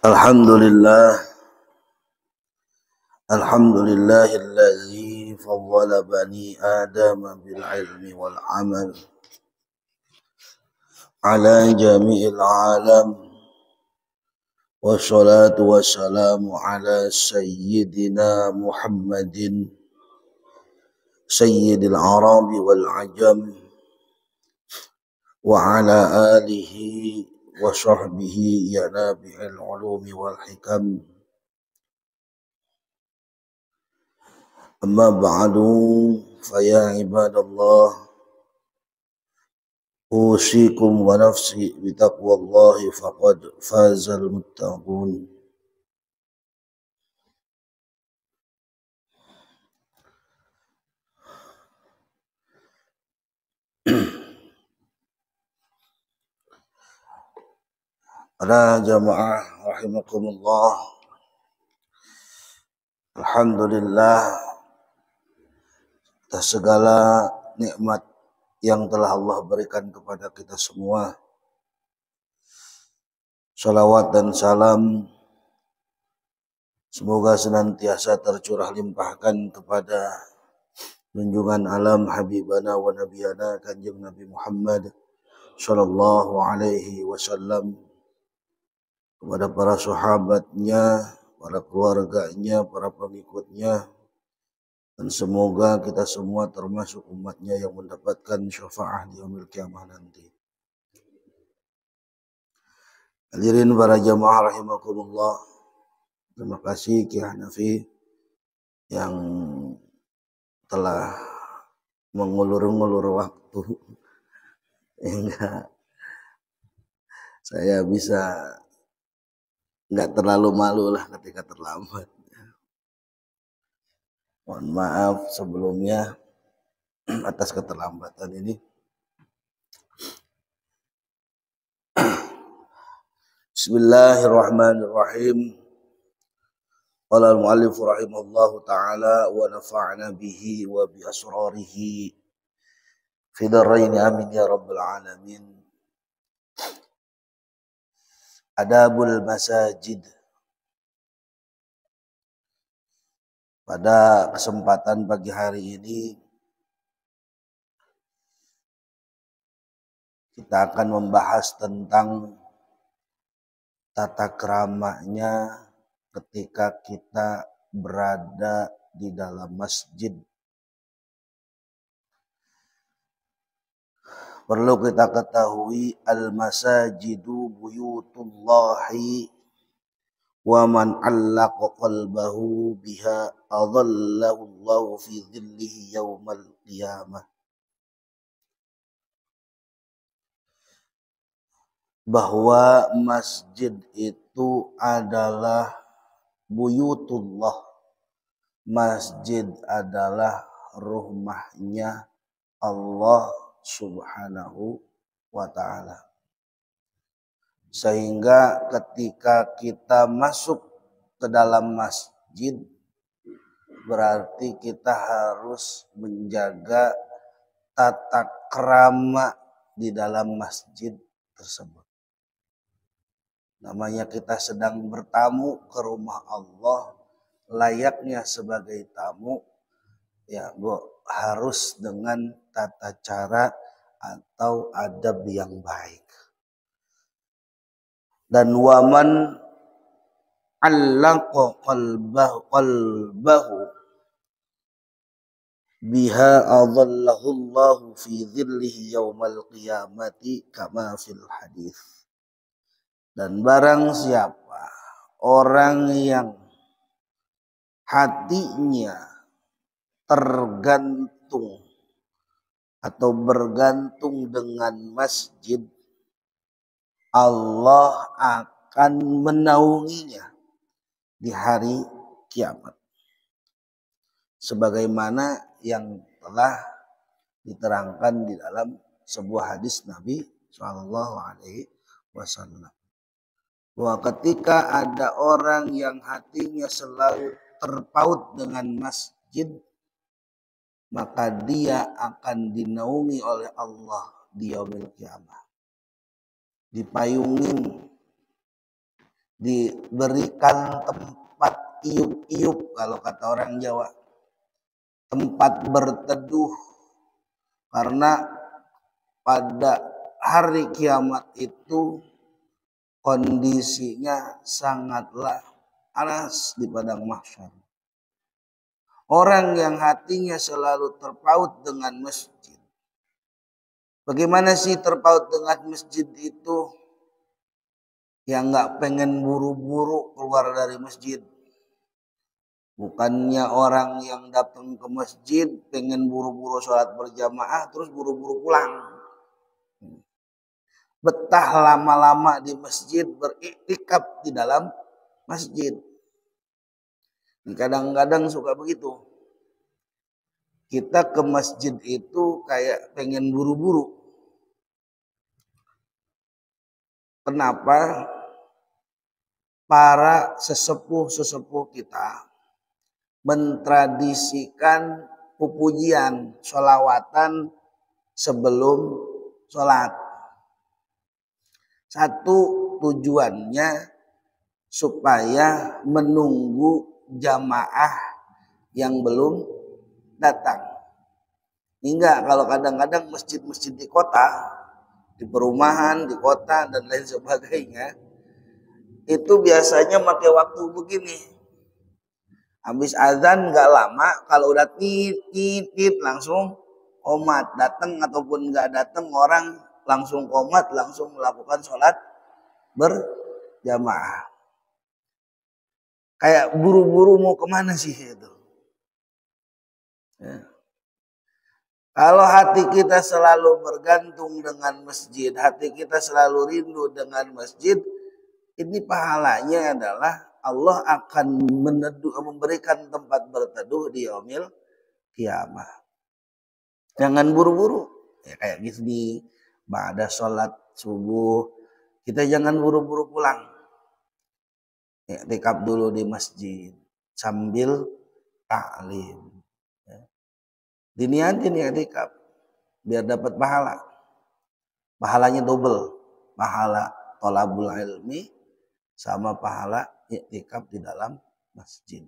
Alhamdulillah, alhamdulillahilladzi fawwala bani Adam bil ilmi wal amal ala jami'il alam wassalatu wassalamu ala sayyidina Muhammadin sayyidil arabi wal ajam wa ala alihi wa sahbihi ya nabi'il ulumi wal hikam. Amma ba'du faya ibadallah usikum wa nafsi bitaqwallahi faqad fazal muttaqun. Para jamaah rahimakumullah, alhamdulillah atas segala nikmat yang telah Allah berikan kepada kita semua. Salawat dan salam semoga senantiasa tercurah limpahkan kepada junjungan alam habibana wa nabiyana Kanjeng Nabi Muhammad sallallahu alaihi wasallam, kepada para sahabatnya, para keluarganya, para pengikutnya, dan semoga kita semua termasuk umatnya yang mendapatkan syafaat di yaumil kiamah nanti. Hadirin para jamaah rahimakumullah, terima kasih Ki Hanafi yang telah mengulur-ngulur waktu hingga saya bisa nggak terlalu malu lah ketika terlambat. Mohon maaf sebelumnya atas keterlambatan ini. Bismillahirrahmanirrahim. Qala al-muallif rahimahullahu ta'ala wa nafa'na bihi wa bi asrarihi fi darain amin ya rabbal alamin. Adabul masajid. Pada kesempatan pagi hari ini kita akan membahas tentang tata keramanya ketika kita berada di dalam masjid. Perlu kita ketahui al-masajidu buyutullahi wa man 'allaqa qalbahu biha adallahu Allahu fi dhillihi yaumal qiyamah. Bahwa masjid itu adalah buyutullah. Masjid adalah rumahnya Allah Subhanahu wa ta'ala. Sehingga ketika kita masuk ke dalam masjid, berarti kita harus menjaga tata krama di dalam masjid tersebut. Namanya kita sedang bertamu ke rumah Allah, layaknya sebagai tamu, ya harus dengan tata cara atau adab yang baik. Dan waman 'allaqa qalbahu biha adallahu Allahu fi dhillihi yaumal qiyamati kama fil hadis. Dan barang siapa orang yang hatinya tergantung atau bergantung dengan masjid, Allah akan menaunginya di hari kiamat. Sebagaimana yang telah diterangkan di dalam sebuah hadis Nabi Shallallahu Alaihi Wasallam, bahwa ketika ada orang yang hatinya selalu terpaut dengan masjid, maka dia akan dinaungi oleh Allah di yaumil kiamah, dipayungin, diberikan tempat iup-iup kalau kata orang Jawa, tempat berteduh, karena pada hari kiamat itu kondisinya sangatlah panas di padang mahsyar. Orang yang hatinya selalu terpaut dengan masjid. Bagaimana sih terpaut dengan masjid itu? Yang nggak pengen buru-buru keluar dari masjid. Bukannya orang yang datang ke masjid pengen buru-buru sholat berjamaah terus buru-buru pulang. Betah lama-lama di masjid, beriktikaf di dalam masjid. Kadang-kadang suka begitu. Kita ke masjid itu kayak pengen buru-buru. Kenapa? Para sesepuh-sesepuh kita mentradisikan pujian, sholawatan sebelum sholat. Satu tujuannya supaya menunggu jamaah yang belum datang. Hingga kalau kadang-kadang masjid-masjid di kota, di perumahan, di kota dan lain sebagainya, itu biasanya pakai waktu begini. Habis azan nggak lama, kalau udah tit langsung qomat, datang ataupun nggak datang orang langsung qomat, langsung melakukan sholat berjamaah. Kayak buru-buru mau kemana sih itu? Ya. Kalau hati kita selalu bergantung dengan masjid, hati kita selalu rindu dengan masjid, ini pahalanya adalah Allah akan memberikan tempat berteduh di yaumil kiamah. Jangan buru-buru. Ya kayak gini, ba'da sholat subuh, kita jangan buru-buru pulang. Iktikaf dulu di masjid sambil ta'lim. Ya. Diniatin iktikaf biar dapat pahala. Pahalanya double. Pahala thalabul ilmi sama pahala iktikaf di dalam masjid.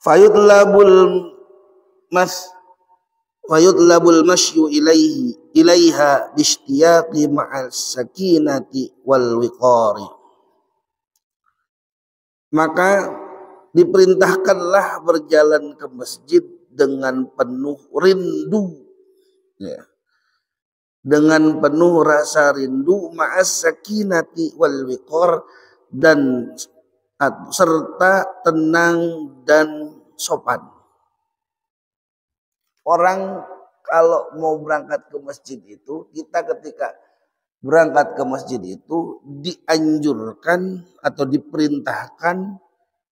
Fayutlabul masyu ilaiha bishtiyaqi ma'al sakinati wal wiqari. Maka diperintahkanlah berjalan ke masjid dengan penuh rindu, ya, dengan penuh rasa rindu, ma'as sakinati wal wiqar, dan serta tenang dan sopan. Orang kalau mau berangkat ke masjid itu, kita ketika berangkat ke masjid itu dianjurkan atau diperintahkan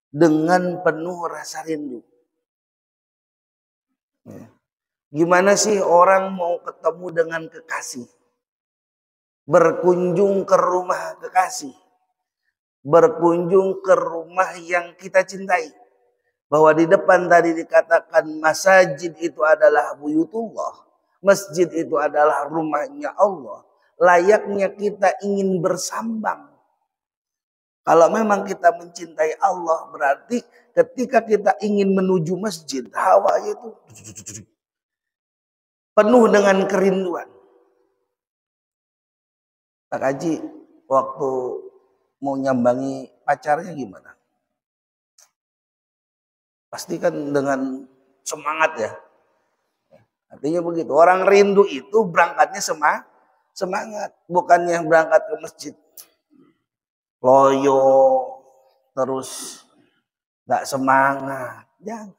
dengan penuh rasa rindu. Ya. Gimana sih orang mau ketemu dengan kekasih? Berkunjung ke rumah kekasih. Berkunjung ke rumah yang kita cintai. Bahwa di depan tadi dikatakan masjid itu adalah buyutullah. Masjid itu adalah rumahnya Allah. Layaknya kita ingin bersambang. Kalau memang kita mencintai Allah, berarti ketika kita ingin menuju masjid, hawanya itu penuh dengan kerinduan. Pak Haji waktu mau nyambangi pacarnya gimana? Pasti kan dengan semangat ya. Artinya begitu. Orang rindu itu berangkatnya semangat. Bukannya berangkat ke masjid loyo terus gak semangat. Jangan.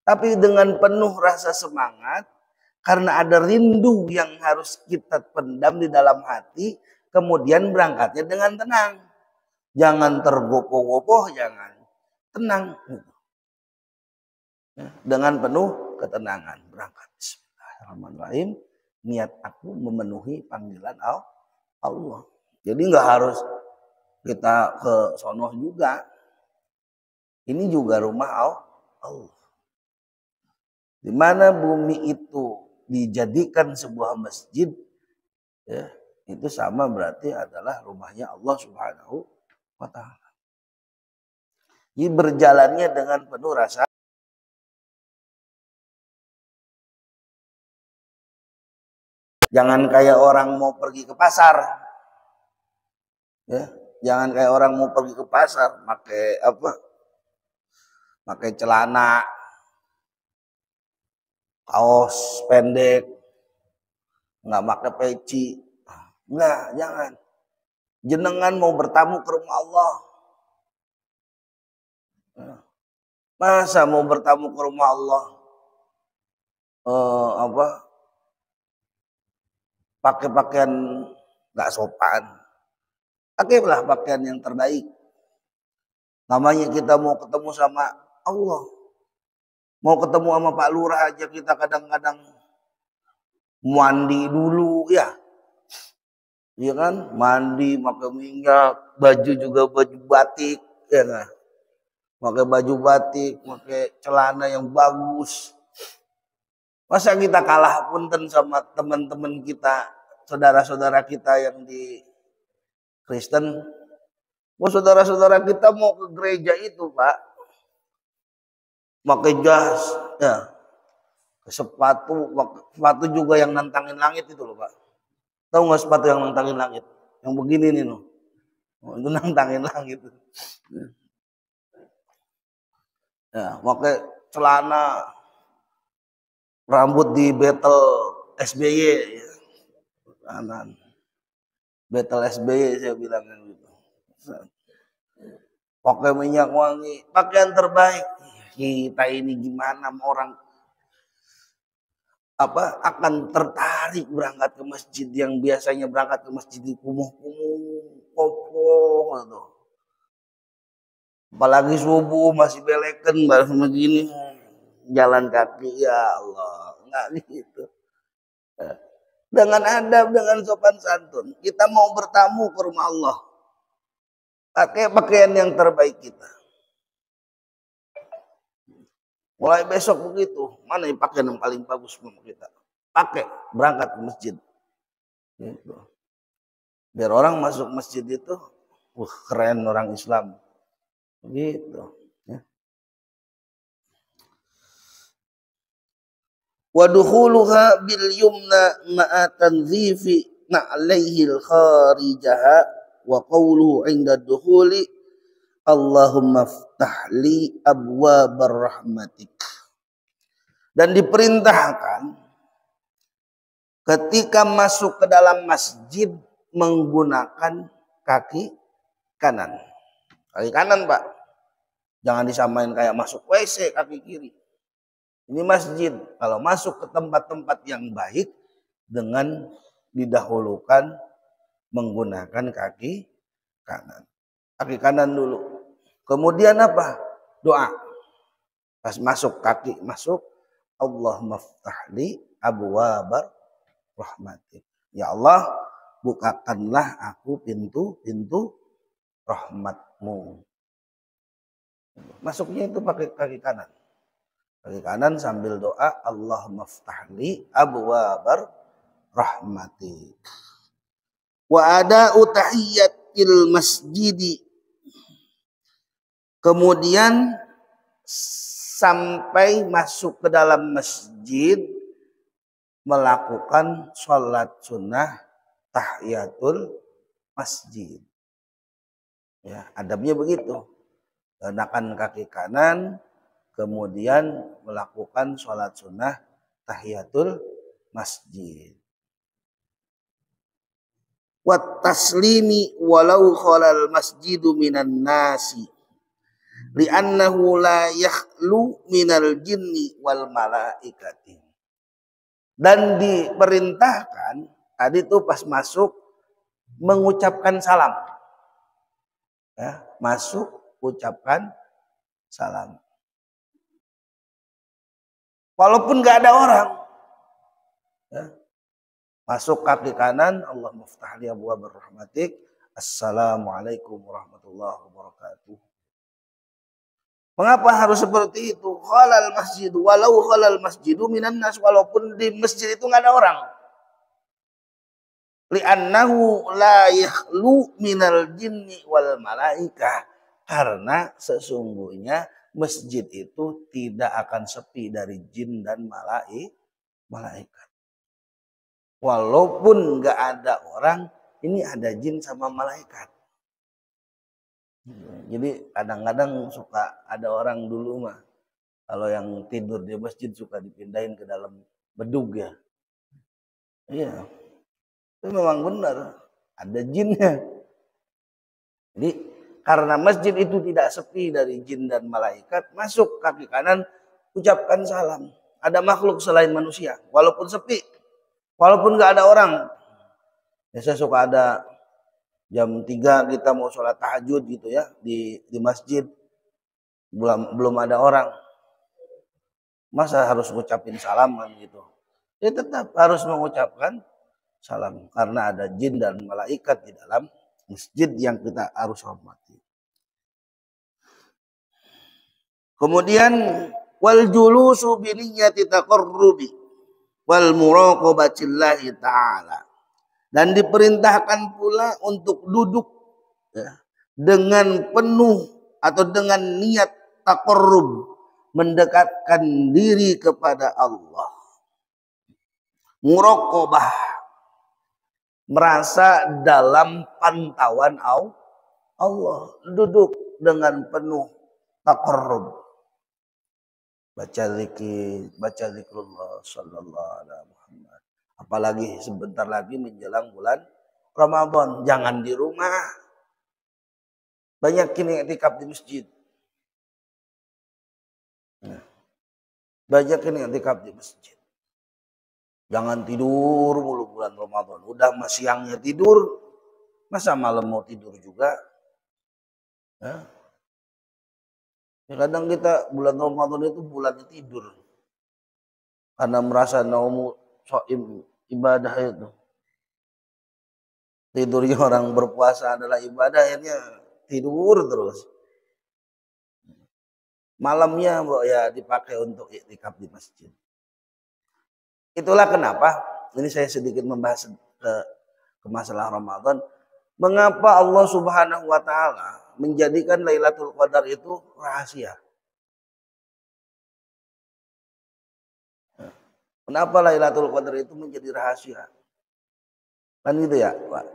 Tapi dengan penuh rasa semangat. Karena ada rindu yang harus kita pendam di dalam hati. Kemudian berangkatnya dengan tenang. Jangan tergopoh-gopoh, jangan. Tenang. Dengan penuh ketenangan berangkat. Bismillahirrahmanirrahim. Niat aku memenuhi panggilan Allah. Jadi nggak harus kita ke sono juga. Ini juga rumah Allah. Di mana bumi itu dijadikan sebuah masjid, ya, itu sama berarti adalah rumahnya Allah Subhanahu wa ta'ala. Jadi berjalannya dengan penuh rasa. Jangan kayak orang mau pergi ke pasar. Ya, jangan kayak orang mau pergi ke pasar pakai apa? Pakai celana, kaos pendek, nggak pakai peci. Enggak, jangan. Jenengan mau bertamu ke rumah Allah. Masa mau bertamu ke rumah Allah pakai pakaian nggak sopan? Pakailah pakaian yang terbaik. Namanya kita mau ketemu sama Allah. Mau ketemu sama Pak Lurah aja kita kadang-kadang mandi dulu ya. Iya kan? Mandi, pakai minyak, baju juga baju batik, ya kan? Pakai baju batik, pakai celana yang bagus. Masa kita kalah punten sama teman-teman kita, saudara-saudara kita yang di Kristen? Oh, saudara-saudara kita mau ke gereja itu, Pak. Pakai jas, ya. Sepatu juga yang nantangin langit itu loh, Pak. Tahu nggak sepatu yang nantangin langit? Yang begini nih loh. Oh, itu nantangin langit. Ya, pakai celana, rambut di betel SBY, ya. Kanan. Betel SBY saya bilang gitu. Pakai minyak wangi, pakaian terbaik. Kita ini gimana orang akan tertarik berangkat ke masjid yang biasanya berangkat ke masjid di kumuh-kumuh, kopong gitu. Apalagi subuh masih beleken baru begini jalan kaki, ya Allah, nggak gitu. Dengan adab, dengan sopan santun, kita mau bertamu ke rumah Allah, pakai pakaian yang terbaik kita. Mulai besok begitu, mana yang pakaian yang paling bagus kita? Pakai, berangkat ke masjid. Gitu. Biar orang masuk masjid itu, keren orang Islam. Gitu. Ya. Wa dukhuluha bil yumna ma'a tanzifi na'layhi al-kharijaha wa qawluhu 'inda dukhuli Allahumma ftahli abwabar rahmatik. Dan diperintahkan ketika masuk ke dalam masjid menggunakan kaki kanan. Kaki kanan, Pak. Jangan disamain kayak masuk WC kaki kiri. Ini masjid. Kalau masuk ke tempat-tempat yang baik dengan didahulukan menggunakan kaki kanan. Kaki kanan dulu. Kemudian apa? Doa. Pas masuk kaki masuk, Allahumma ftahli abwabar rahmatik. Ya Allah, bukakanlah aku pintu-pintu rahmatmu. Masuknya itu pakai kaki kanan. Kaki kanan sambil doa, Allahumma ftahli abwabar rahmatik. Wa ada'u tahiyyatil masjidi. Kemudian sampai masuk ke dalam masjid melakukan sholat sunnah tahiyatul masjid. Ya, adabnya begitu. Gunakan kaki kanan, kemudian melakukan sholat sunnah tahiyatul masjid. Wat taslimi walau khalal masjidu minan nasi. Li'annahu la yakhlu minal jinni wal malaikati. Dan diperintahkan tadi itu pas masuk mengucapkan salam. Ya, masuk ucapkan salam. Walaupun nggak ada orang. Ya. Masuk kaki kanan, Allah muftahli abwabar rahmatik. Assalamualaikum warahmatullahi wabarakatuh. Mengapa harus seperti itu? Khalal masjid, walau khalal masjidu minan nas, walaupun di masjid itu nggak ada orang. Li'annahu la yakhlu minal jinni wal malaikah. Karena sesungguhnya masjid itu tidak akan sepi dari jin dan malaikat. Walaupun nggak ada orang, ini ada jin sama malaikat. Jadi kadang-kadang suka ada orang dulu mah, kalau yang tidur di masjid suka dipindahin ke dalam bedug ya. Iya, itu memang benar, ada jinnya. Jadi karena masjid itu tidak sepi dari jin dan malaikat, masuk kaki kanan, ucapkan salam. Ada makhluk selain manusia, walaupun sepi, walaupun nggak ada orang. Biasa suka ada jam 3 kita mau sholat tahajud gitu ya di masjid, belum ada orang. Masa harus ngucapin salaman gitu? Ya tetap harus mengucapkan salam karena ada jin dan malaikat di dalam masjid yang kita harus hormati. Kemudian wal julusu bi niyyati taqarrubi wal muraqabatillahi ta'ala. Dan diperintahkan pula untuk duduk ya, dengan penuh atau dengan niat taqarrub, mendekatkan diri kepada Allah. Muraqabah, merasa dalam pantauan Allah, duduk dengan penuh taqarrub. Baca zikrullah sallallahu alaihi Muhammad. Apalagi sebentar lagi menjelang bulan Ramadan, jangan di rumah. Banyakin i'tikaf di masjid. Banyakin i'tikaf di masjid. Jangan tidur mulu bulan Ramadan. Udah siangnya tidur, masa malam mau tidur juga? Ya. Kadang kita bulan Ramadan itu bulannya tidur. Karena merasa naumu so'im ibadah itu. Tidurnya orang berpuasa adalah ibadah, akhirnya tidur terus. Malamnya ya dipakai untuk i'tikaf di masjid. Itulah kenapa, ini saya sedikit membahas ke masalah Ramadan. Mengapa Allah Subhanahu wa Ta'ala menjadikan Lailatul Qadar itu rahasia? Kenapa Lailatul Qadar itu menjadi rahasia? Kan gitu ya, Pak.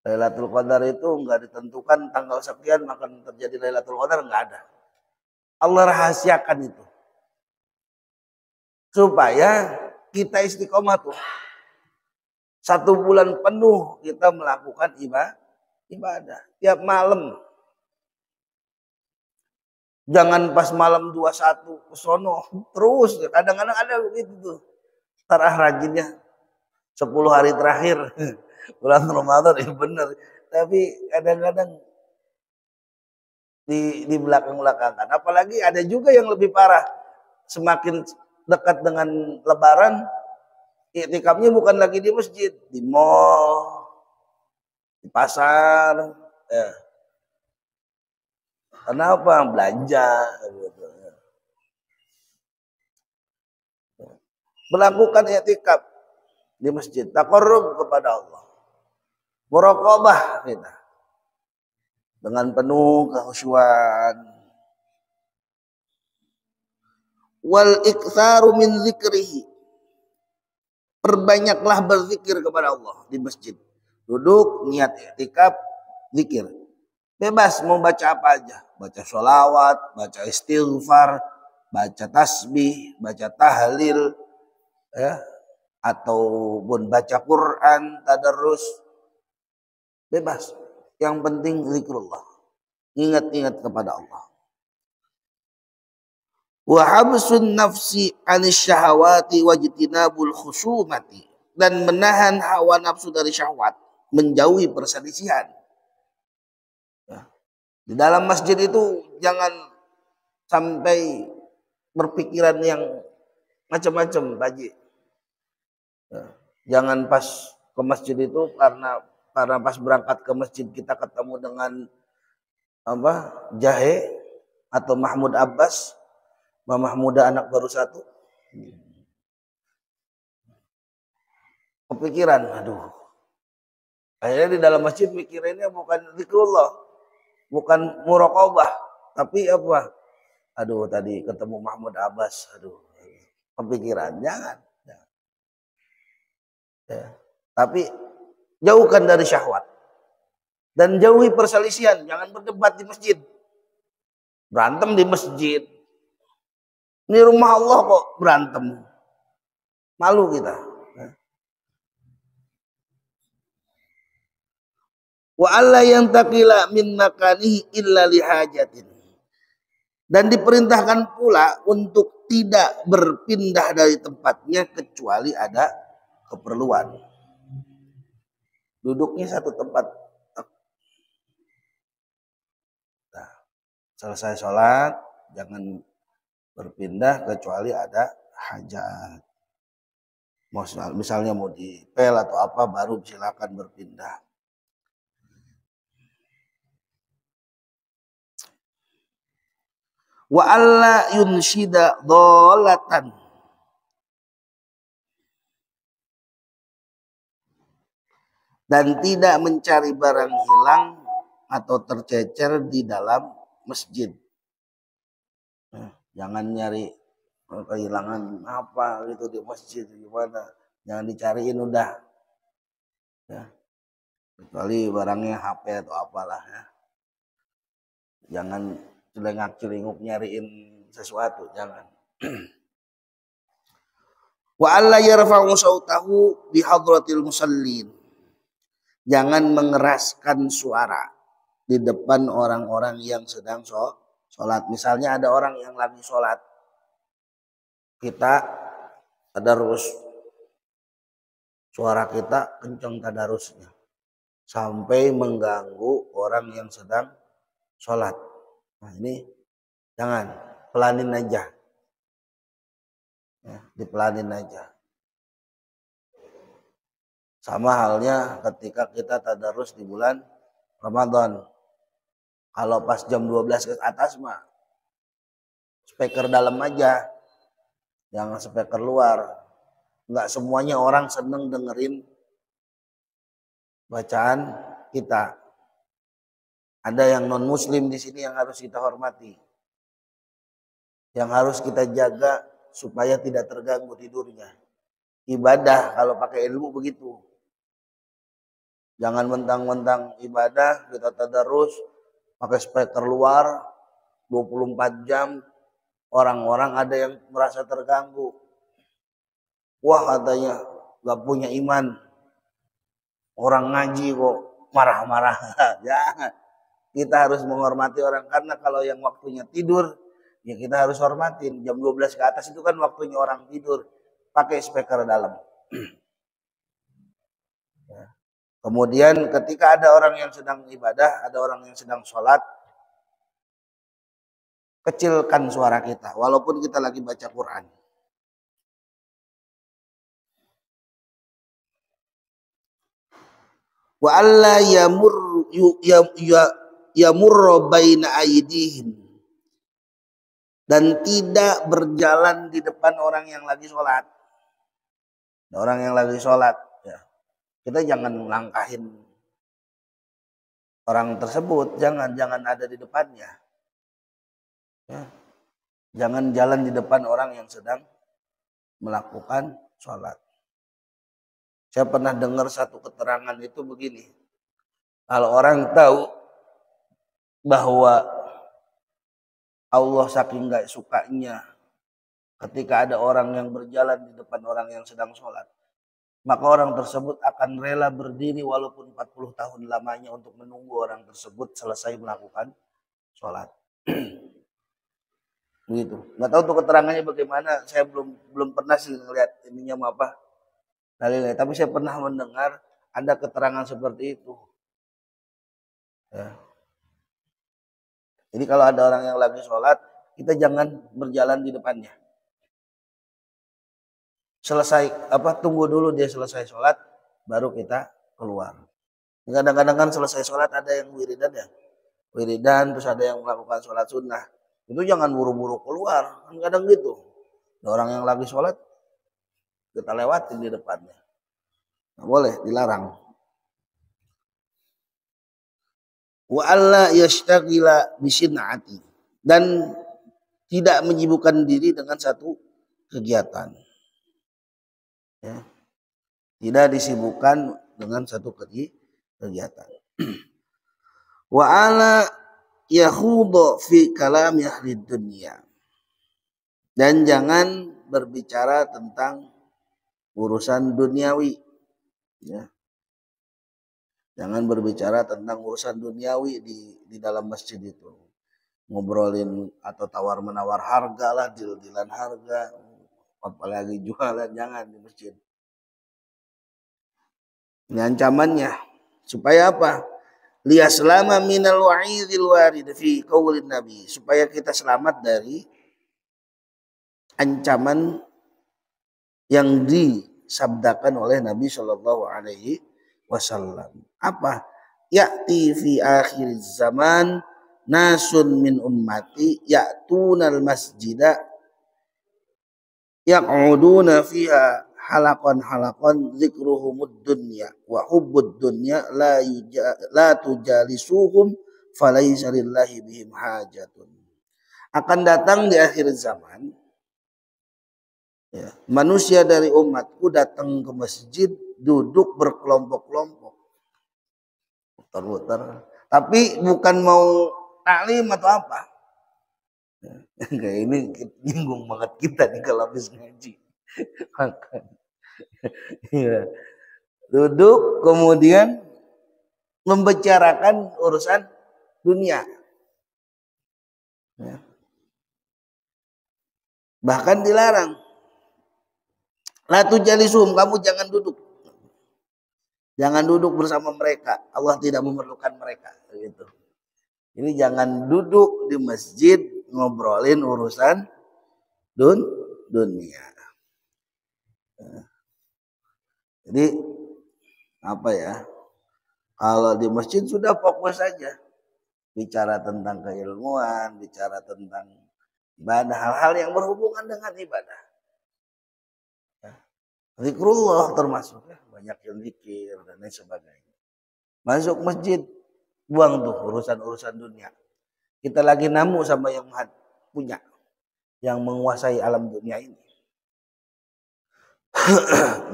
Lailatul Qadar itu enggak ditentukan tanggal sekian akan terjadi Lailatul Qadar, enggak ada. Allah rahasiakan itu. Supaya kita istiqomah tuh. 1 bulan penuh kita melakukan ibadah. Tiap malam. Jangan pas malam 21 ke sono. Terus. Kadang-kadang ada begitu tuh. Tarah rajinnya. 10 hari terakhir. Bulan Ramadan ya benar. Tapi kadang-kadang di belakang-belakangan. Apalagi ada juga yang lebih parah. Semakin dekat dengan Lebaran, i'tikafnya bukan lagi di masjid, di mall, di pasar. Ya. Kenapa? Belanja. Gitu. Melakukan i'tikaf di masjid, taqarrub kepada Allah. Muraqabah kita. Dengan penuh kekhusyuan. Wal iktsaru min zikrihi. Perbanyaklah berzikir kepada Allah di masjid. Duduk, niat i'tikaf, zikir. Bebas mau baca apa aja. Baca sholawat, baca istighfar, baca tasbih, baca tahlil, ya, ataupun baca Quran, tadarrus. Bebas. Yang penting zikrullah. Ingat-ingat kepada Allah. Wa habsun nafsi 'anis syahawati wajtinabul khusumati, dan menahan hawa nafsu dari syahwat, menjauhi perselisihan. Ya. Di dalam masjid itu jangan sampai berpikiran yang macam-macam, Pak Haji. Ya. Jangan pas ke masjid itu karena pas berangkat ke masjid kita ketemu dengan Jahe atau Mahmud Abbas, Mamah muda anak baru 1. Kepikiran, aduh, Akhirnya di dalam masjid mikirinnya bukan zikrullah, bukan muraqabah, tapi apa? Aduh tadi ketemu Mahmud Abbas, aduh kepikiran, jangan. Ya. Tapi jauhkan dari syahwat dan jauhi perselisihan, jangan berdebat di masjid, berantem di masjid. Ini rumah Allah kok berantem, malu kita. Wa alla yantaqila min makanihi illa lihajatin. Dan diperintahkan pula untuk tidak berpindah dari tempatnya kecuali ada keperluan. Duduknya satu tempat. Nah, selesai sholat jangan berpindah kecuali ada hajat. Misalnya mau dipel atau apa baru silakan berpindah. Wa alla yunshida dhalatan. Dan tidak mencari barang hilang atau tercecer di dalam masjid. Jangan nyari kehilangan apa gitu di masjid gimana. Jangan dicariin udah. Ya. Kecuali barangnya HP atau apalah ya. Jangan celengak-celinguk nyariin sesuatu, jangan. Wa alla yarfa'u sautahu bi hadratil musallin. Jangan mengeraskan suara di depan orang-orang yang sedang sholat. Misalnya ada orang yang lagi sholat, kita tadarus, suara kita kencang tadarusnya sampai mengganggu orang yang sedang sholat. Nah ini jangan, pelanin aja, ya, dipelanin aja. Sama halnya ketika kita tadarus di bulan Ramadan. Kalau pas jam 12 ke atas mah speaker dalam aja, jangan speaker luar. Enggak semuanya orang seneng dengerin bacaan kita. Ada yang non muslim di sini yang harus kita hormati. Yang harus kita jaga supaya tidak terganggu tidurnya. Ibadah kalau pakai ilmu begitu. Jangan mentang-mentang ibadah kita tadarus pakai speaker luar 24 jam. Orang-orang ada yang merasa terganggu. Wah katanya gak punya iman. Orang ngaji kok marah-marah. Jangan. Kita harus menghormati orang. Karena kalau yang waktunya tidur, ya kita harus hormatin. Jam 12 ke atas itu kan waktunya orang tidur. Pakai speaker dalam. Ya. Kemudian ketika ada orang yang sedang ibadah, ada orang yang sedang sholat, kecilkan suara kita. Walaupun kita lagi baca Quran. Wa alla yamurra baina aydihim. Dan tidak berjalan di depan orang yang lagi sholat. Orang yang lagi sholat. Ya. Kita jangan langkahin orang tersebut. Jangan ada di depannya. Ya. Jangan jalan di depan orang yang sedang melakukan sholat. Saya pernah dengar satu keterangan itu begini. Kalau orang tahu bahwa Allah saking gak sukanya ketika ada orang yang berjalan di depan orang yang sedang sholat, maka orang tersebut akan rela berdiri walaupun 40 tahun lamanya untuk menunggu orang tersebut selesai melakukan sholat. Begitu. Nggak tahu tuh keterangannya bagaimana. Saya belum pernah sih ngeliat ininya apa. Dalilnya. Tapi saya pernah mendengar ada keterangan seperti itu. Ya. Jadi kalau ada orang yang lagi sholat, kita jangan berjalan di depannya. Tunggu dulu dia selesai sholat, baru kita keluar. Kadang-kadang kan selesai sholat ada yang wiridan ya. Wiridan, terus ada yang melakukan sholat sunnah. Itu jangan buru-buru keluar, kan kadang gitu. Ada orang yang lagi sholat, kita lewatin di depannya. Nggak boleh, dilarang. Wa alla yashtagila bisin'ati, dan tidak menyibukkan diri dengan satu kegiatan. Ya. Tidak disibukkan dengan satu kegiatan. Wa ala yakhudhu fi kalam ahli dunya, dan jangan berbicara tentang urusan duniawi. Ya. Jangan berbicara tentang urusan duniawi di dalam masjid itu. Ngobrolin atau tawar menawar harga lah, deal-dealan harga, apalagi jualan, jangan di masjid. Ini ancamannya. Supaya apa? Liyaslama minal wa'idil warid fi qaulin nabi, supaya kita selamat dari ancaman yang disabdakan oleh Nabi Shallallahu Alaihi Wasallam. Apa? Ya'ti fi akhir zaman nasun min ummati ya'tunal masjida yaq'uduna fiha halaqan zikruhumud dunya wa hubbud dunya la tujalisuhum falaysa lillahi bihim hajatun. Akan datang di akhir zaman, ya, manusia dari umatku datang ke masjid duduk berkelompok-kelompok, muter-muter, tapi bukan mau taklim atau apa. Kayak ini nyinggung banget kita nih kalau habis ngaji. Ya. Duduk kemudian membicarakan urusan dunia. Ya. Bahkan dilarang. La tujalisuhum, kamu jangan duduk. Jangan duduk bersama mereka. Allah tidak memerlukan mereka. Gitu. Ini jangan duduk di masjid ngobrolin urusan dunia. Jadi apa ya? Kalau di masjid sudah fokus saja, bicara tentang keilmuan, bicara tentang ibadah, hal-hal yang berhubungan dengan ibadah. Zikrullah termasuk, ya, banyak yang zikir dan lain sebagainya. Masuk masjid, buang tuh urusan-urusan dunia. Kita lagi namu sama yang punya, yang menguasai alam dunia ini.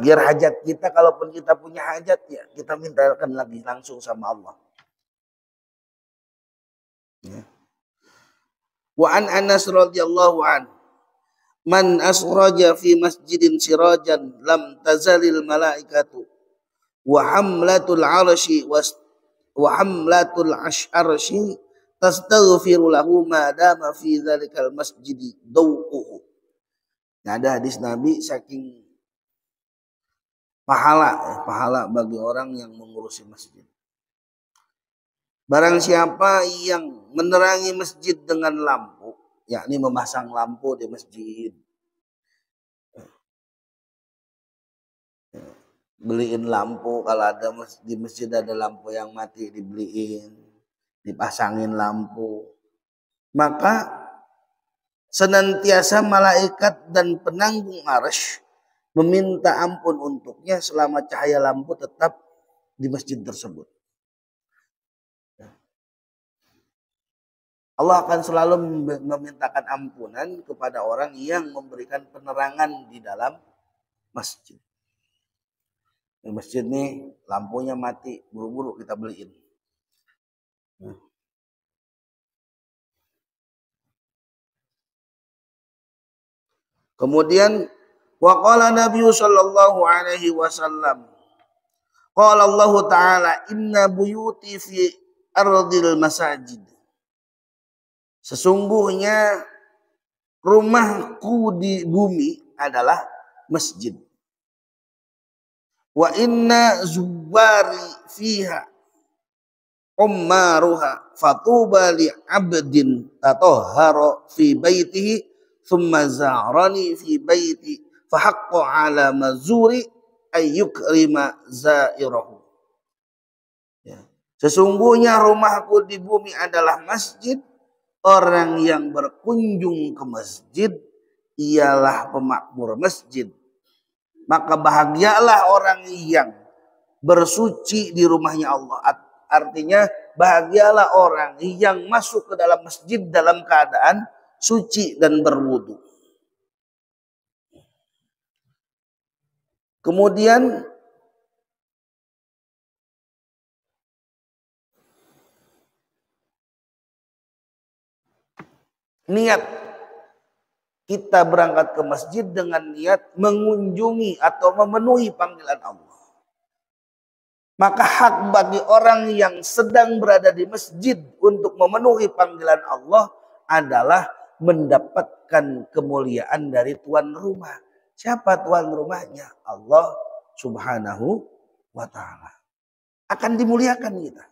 Biar hajat kita, kalaupun kita punya hajat, ya kita mintakan lagi langsung sama Allah. Ya. Wa an Anas radhiyallahu an, man asraja fi masjidin sirajan lam tazalil malaikatu wa hamlatul arsy wa hamlatul arsy tastaghfiru lahu ma dama fi dzalikal masjidi dawquhu. Nah, ada hadis Nabi saking pahala bagi orang yang mengurusi masjid. Barang siapa yang menerangi masjid dengan lampu, yakni memasang lampu di masjid, beliin lampu, kalau ada di masjid ada lampu yang mati dibeliin, dipasangin lampu, maka senantiasa malaikat dan penanggung arsy meminta ampun untuknya selama cahaya lampu tetap di masjid tersebut. Allah akan selalu memintakan ampunan kepada orang yang memberikan penerangan di dalam masjid. Di masjid nih lampunya mati, buru-buru kita beliin. Kemudian wa qala Nabi sallallahu alaihi wasallam, qala Allah taala inna buyuti fi ardil masajid, sesungguhnya rumahku di bumi adalah masjid. Wa inna zuwari fiha ummaruha fatuba li abdin tatahhara fi baitihi thumma za'rani fi baiti fahaqqa ala mazuri ayyukrima za'irahu. Ya. Sesungguhnya rumahku di bumi adalah masjid. Orang yang berkunjung ke masjid ialah pemakmur masjid. Maka bahagialah orang yang bersuci di rumahnya Allah Artinya bahagialah orang yang masuk ke dalam masjid dalam keadaan suci dan berwudu. Kemudian niat kita berangkat ke masjid dengan niat mengunjungi atau memenuhi panggilan Allah. Maka hak bagi orang yang sedang berada di masjid untuk memenuhi panggilan Allah adalah mendapatkan kemuliaan dari tuan rumah. Siapa tuan rumahnya? Allah Subhanahu wa ta'ala. Akan dimuliakan kita.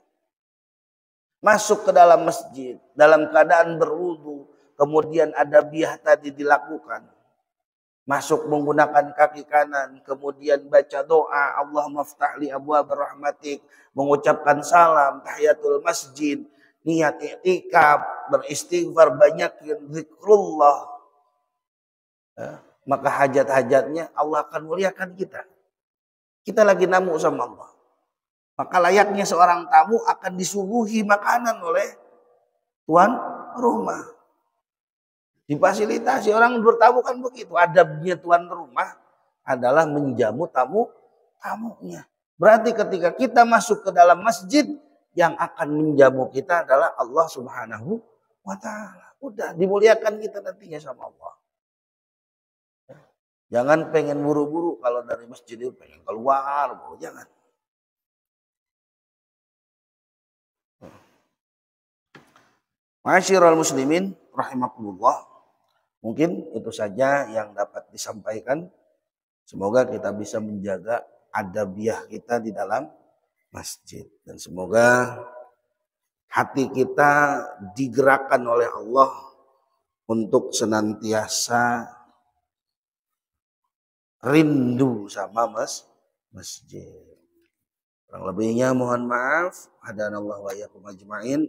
Masuk ke dalam masjid dalam keadaan berwudu, kemudian ada biyah tadi dilakukan. Masuk menggunakan kaki kanan, kemudian baca doa, Allahumma ftah li abwaab rahmatik, mengucapkan salam, tahiyatul masjid, niat i'tikaf, beristighfar, banyakin zikrullah. Maka hajat-hajatnya Allah akan muliakan kita. Kita lagi namu sama Allah. Maka layaknya seorang tamu akan disuguhi makanan oleh tuan rumah. Difasilitasi, orang bertamu kan begitu. Adabnya tuan rumah adalah menjamu tamunya. Berarti ketika kita masuk ke dalam masjid, yang akan menjamu kita adalah Allah Subhanahu wa ta'ala. Udah dimuliakan kita nantinya sama Allah. Jangan pengen buru-buru kalau dari masjid itu pengen keluar, jangan. Ma'asyiral muslimin rahimakumullah. Mungkin itu saja yang dapat disampaikan. Semoga kita bisa menjaga adabiyah kita di dalam masjid. Dan semoga hati kita digerakkan oleh Allah untuk senantiasa rindu sama masjid. Kurang lebihnya mohon maaf. Hadanallahu wa iyyakum ajmain.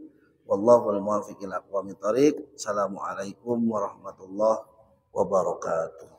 Wallahul muwaffiq ila aqwamit thoriq. Assalamualaikum warahmatullahi wabarakatuh.